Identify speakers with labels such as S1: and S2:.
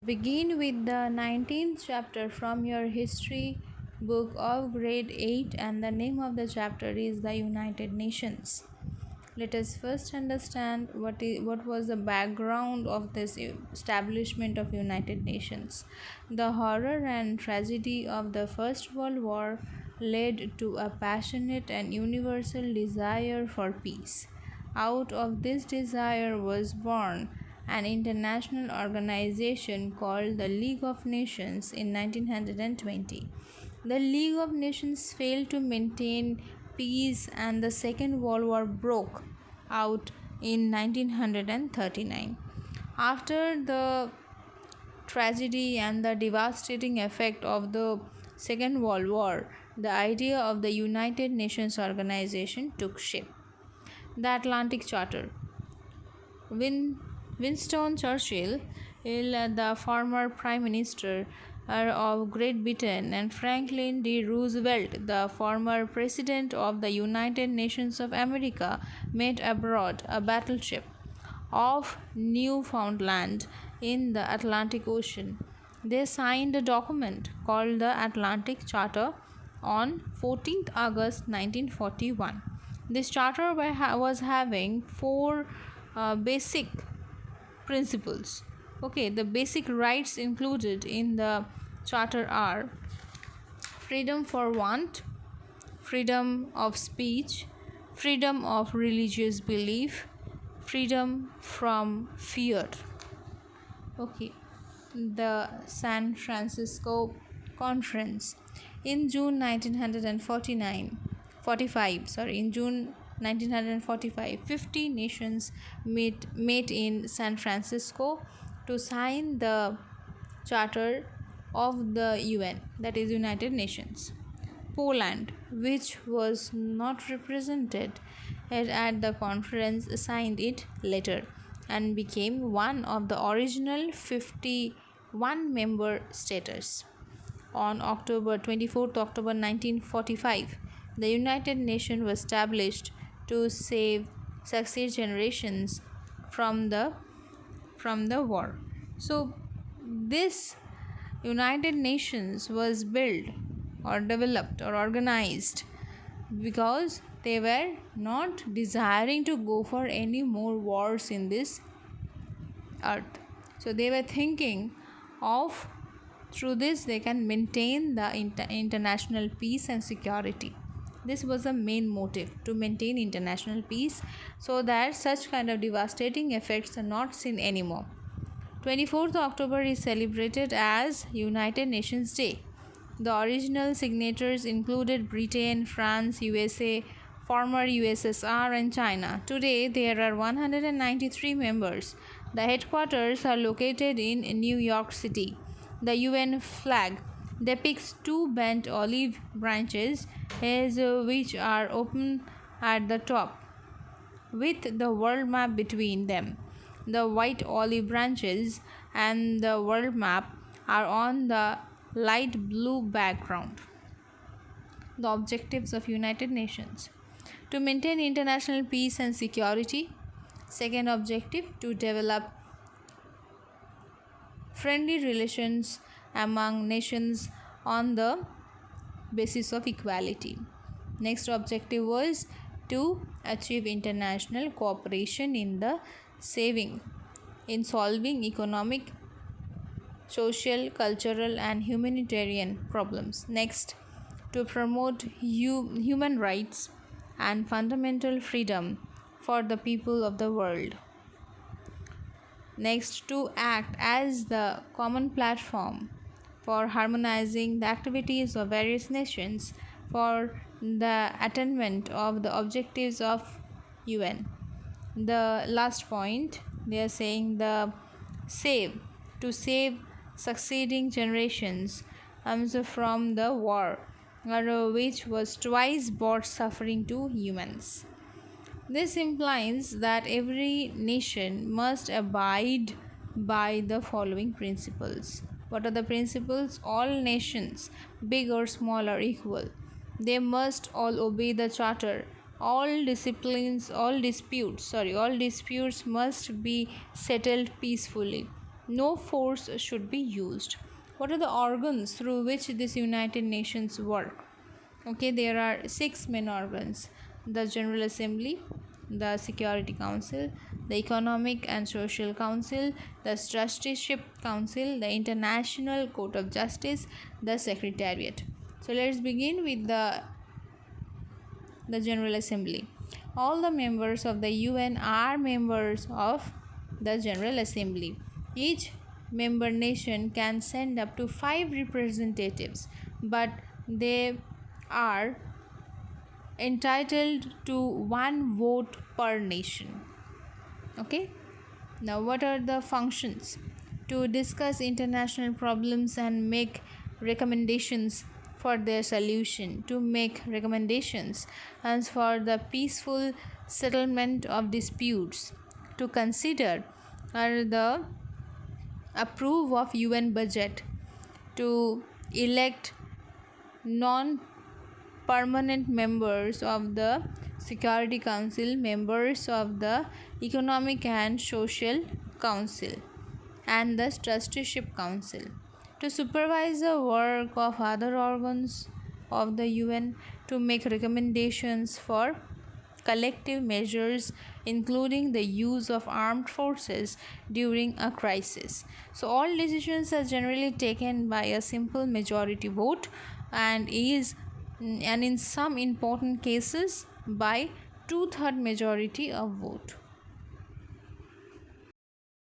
S1: Begin with the 19th chapter from your history book of grade 8, and the name of the chapter is the United Nations. Let us first understand what was the background of this establishment of United Nations. The horror and tragedy of the First World War led to a passionate and universal desire for peace. Out of this desire was born an international organization called the League of Nations in 1920. The League of Nations failed to maintain peace and the Second World War broke out in 1939. After the tragedy and the devastating effect of the Second World War, the idea of the United Nations organization took shape. The Atlantic Charter. Winston Churchill, the former Prime Minister of Great Britain, and Franklin D. Roosevelt, the former President of the United Nations of America, met aboard a battleship off Newfoundland in the Atlantic Ocean. They signed a document called the Atlantic Charter on 14th August 1941. This charter was having four basic principles. Okay, the basic rights included in the charter are freedom for want, freedom of speech, freedom of religious belief, freedom from fear. Okay, the San Francisco Conference in June 1945, 50 nations met in San Francisco to sign the Charter of the UN, that is United Nations. Poland, which was not represented at the conference, signed it later and became one of the original 51 member states. On October 1945, the United Nations was established to save succeed generations from the war. So this United Nations was built or developed or organized because they were not desiring to go for any more wars in this earth. So they were thinking of through this they can maintain the international peace and security. This was the main motive, to maintain international peace so that such kind of devastating effects are not seen anymore. 24th October is celebrated as United Nations Day. The original signatories included Britain, France, USA, former USSR, and China. Today, there are 193 members. The headquarters are located in New York City. The UN flag depicts two bent olive branches, which are open at the top, with the world map between them. The white olive branches and the world map are on the light blue background. The objectives of United Nations: to maintain international peace and security. Second objective, to develop friendly relations among nations on the basis of equality. Next objective was to achieve international cooperation in solving economic, social, cultural, and humanitarian problems. Next, to promote human rights and fundamental freedom for the people of the world. Next, to act as the common platform for harmonizing the activities of various nations for the attainment of the objectives of UN. The last point, they are saying to save succeeding generations from the war, which was twice brought suffering to humans. This implies that every nation must abide by the following principles. What are the principles? All nations, big or small, are equal. They must all obey the charter. All disputes must be settled peacefully. no force should be used. What are the organs through which this United Nations work? Okay, there are 6 main organs: the General Assembly, the Security Council, the Economic and Social Council, the Trusteeship Council, the International Court of Justice, the Secretariat. So let's begin with the General Assembly. All the members of the UN are members of the General Assembly. Each member nation can send up to 5 representatives, but they are entitled to 1 vote per nation. Okay, now what are the functions? To discuss international problems and make recommendations for their solution, to make recommendations and for the peaceful settlement of disputes, to consider or the approve of UN budget, to elect non permanent members of the Security Council, members of the Economic and Social Council, and the Trusteeship Council, to supervise the work of other organs of the UN, to make recommendations for collective measures including the use of armed forces during a crisis. So all decisions are generally taken by a simple majority vote and in some important cases by 2/3 majority of vote.